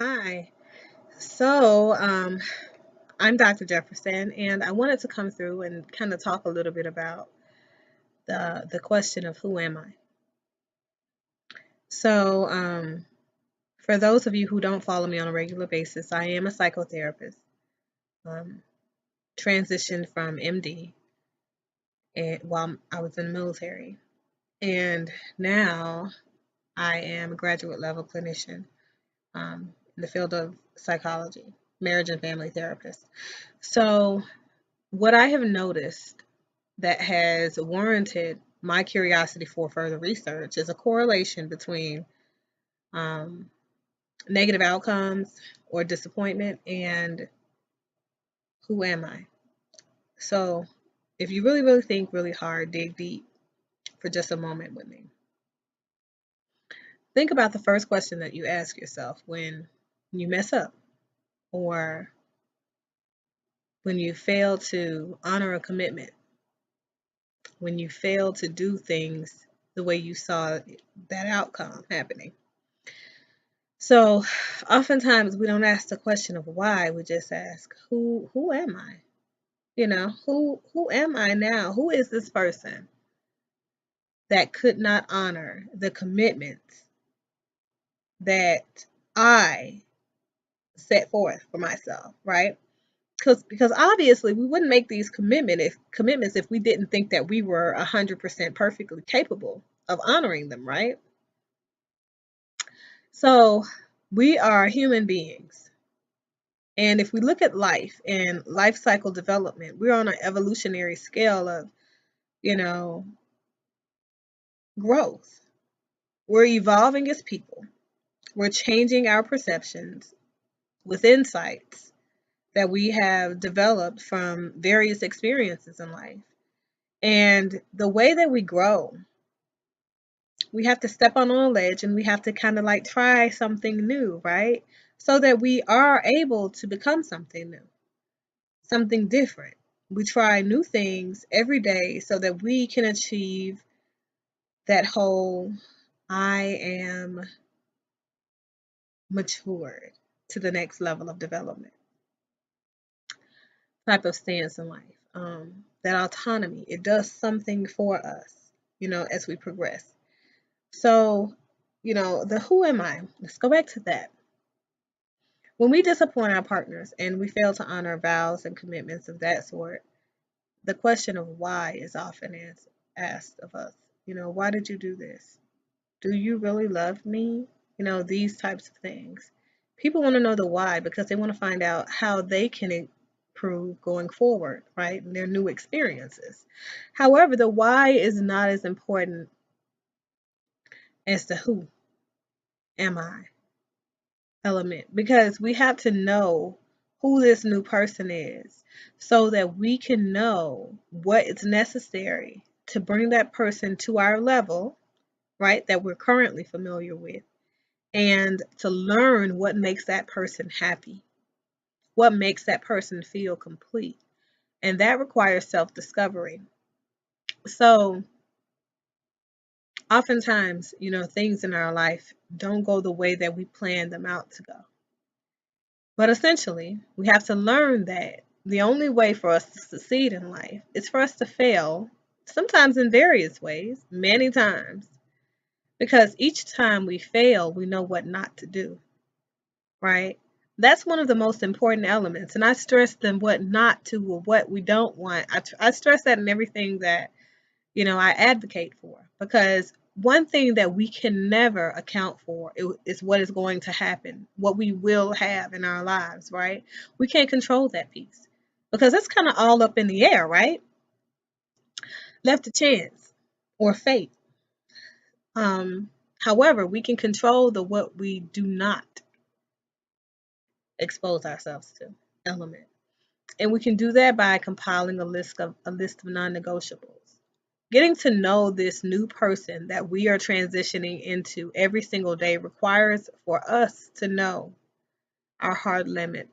Hi. So, I'm Dr. Jefferson, and I wanted to come through and kind of talk a little bit about the question of who am I? So, for those of you who don't follow me on a regular basis, I am a psychotherapist, um, transitioned from MD while I was in the military, and now I am a graduate level clinician in the field of psychology, marriage and family therapist. So, what I have noticed that has warranted my curiosity for further research is a correlation between um, negative outcomes or disappointment and who am I. So, if you really, really think really hard, dig deep for just a moment with me. Think about the first question that you ask yourself when you mess up or when you fail to honor a commitment, when you fail to do things the way you saw that outcome happening. So oftentimes we don't ask the question of why, we just ask who am I? Who am I now? Who is this person that could not honor the commitments that I set forth for myself, right? Because obviously we wouldn't make these commitments if we didn't think that we were 100% perfectly capable of honoring them, right? So we are human beings. And if we look at life and life cycle development, we're on an evolutionary scale of, you know, growth. We're evolving as people. We're changing our perceptions with insights that we have developed from various experiences in life. And the way that we grow, we have to step on a ledge and we have to kind of like try something new, right? So that we are able to become something new, something different. We try new things every day so that we can achieve that whole I am matured to the next level of development type of stance in life. That autonomy, it does something for us, as we progress. So, the who am I? Let's go back to that. When we disappoint our partners and we fail to honor vows and commitments of that sort, the question of why is often asked of us. Why did you do this? Do you really love me? These types of things. People want to know the why because they want to find out how they can improve going forward, right? In their new experiences. However, the why is not as important as the who am I element because we have to know who this new person is so that we can know what is necessary to bring that person to our level, right, that we're currently familiar with, and to learn what makes that person happy, what makes that person feel complete. And that requires self discovery. So, oftentimes, things in our life don't go the way that we planned them out to go. But essentially, we have to learn that the only way for us to succeed in life is for us to fail, sometimes in various ways, many times, because each time we fail, we know what not to do, right? That's one of the most important elements. And I stress them what not to or what we don't want. I stress that in everything that, I advocate for because one thing that we can never account for is what is going to happen, what we will have in our lives, right? We can't control that piece because it's kind of all up in the air, right? Left to chance or fate. However, we can control the what we do not expose ourselves to element. And we can do that by compiling a list of non-negotiables. Getting to know this new person that we are transitioning into every single day requires for us to know our hard limits.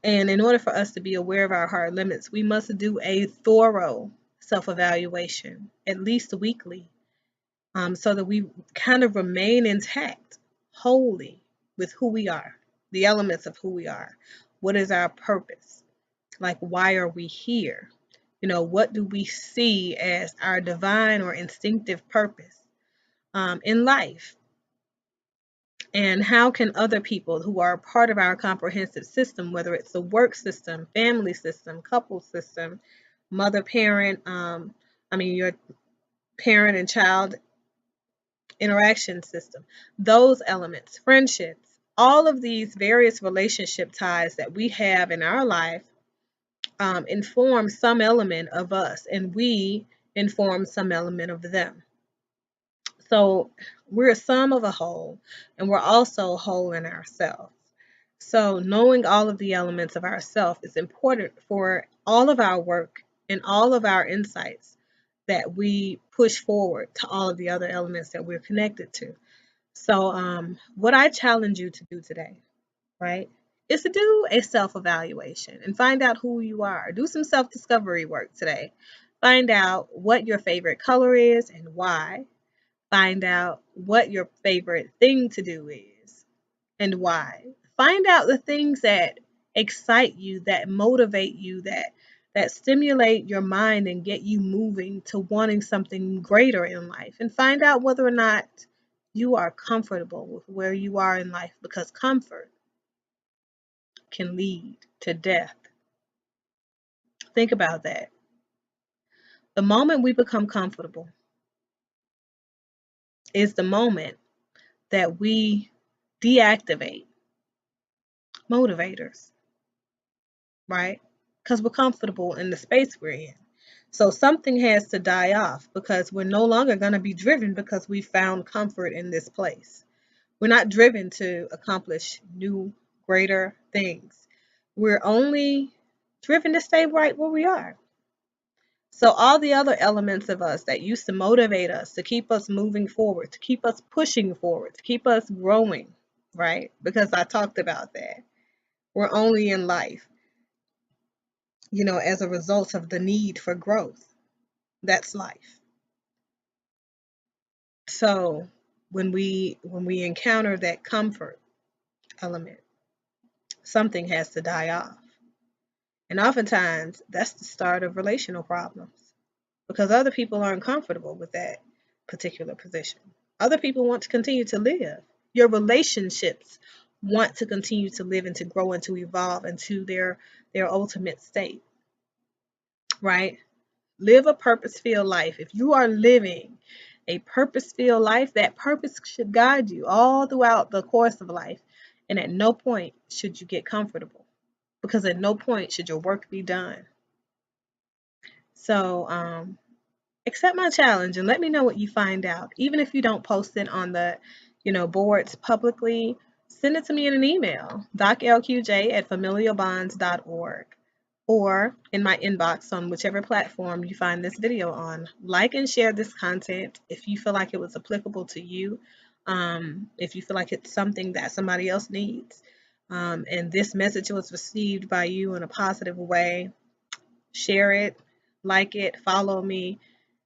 And in order for us to be aware of our hard limits, we must do a thorough self evaluation, at least weekly, so that we kind of remain intact, wholly, with who we are, the elements of who we are. What is our purpose? Like, why are we here? What do we see as our divine or instinctive purpose in life? And how can other people who are part of our comprehensive system, whether it's the work system, family system, couple system, mother parent, your parent and child interaction system, those elements, friendships, all of these various relationship ties that we have in our life inform some element of us, and we inform some element of them. So we're a sum of a whole, and we're also whole in ourselves. So knowing all of the elements of ourself is important for all of our work and all of our insights that we push forward to all of the other elements that we're connected to. So what I challenge you to do today, right, is to do a self-evaluation and find out who you are. Do some self-discovery work today. Find out what your favorite color is and why. Find out what your favorite thing to do is and why. Find out the things that excite you, that motivate you, that stimulate your mind and get you moving to wanting something greater in life. And find out whether or not you are comfortable with where you are in life, because comfort can lead to death. Think about that. The moment we become comfortable is the moment that we deactivate motivators, right? Because we're comfortable in the space we're in. So something has to die off, because we're no longer going to be driven because we found comfort in this place. We're not driven to accomplish new, greater things. We're only driven to stay right where we are. So all the other elements of us that used to motivate us, to keep us moving forward, to keep us pushing forward, to keep us growing, right? Because I talked about that. We're only in life, as a result of the need for growth. That's life. So when we encounter that comfort element, something has to die off. And oftentimes that's the start of relational problems, because other people aren't comfortable with that particular position. Other people want to continue to live. Your relationships want to continue to live and to grow and to evolve into their ultimate state, right? Live a purpose-filled life. If you are living a purpose-filled life, that purpose should guide you all throughout the course of life. And at no point should you get comfortable, because at no point should your work be done. So accept my challenge and let me know what you find out. Even if you don't post it on the boards publicly, send it to me in an email, doclqj@familialbonds.org, or in my inbox on whichever platform you find this video on. Like and share this content if you feel like it was applicable to you, if you feel like it's something that somebody else needs, and this message was received by you in a positive way. Share it, like it, follow me,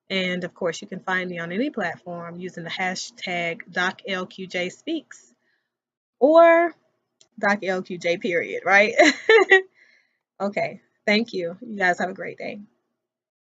and of course you can find me on any platform using the hashtag doclqjspeaks or doclqj period, right? Okay, thank you. You guys have a great day.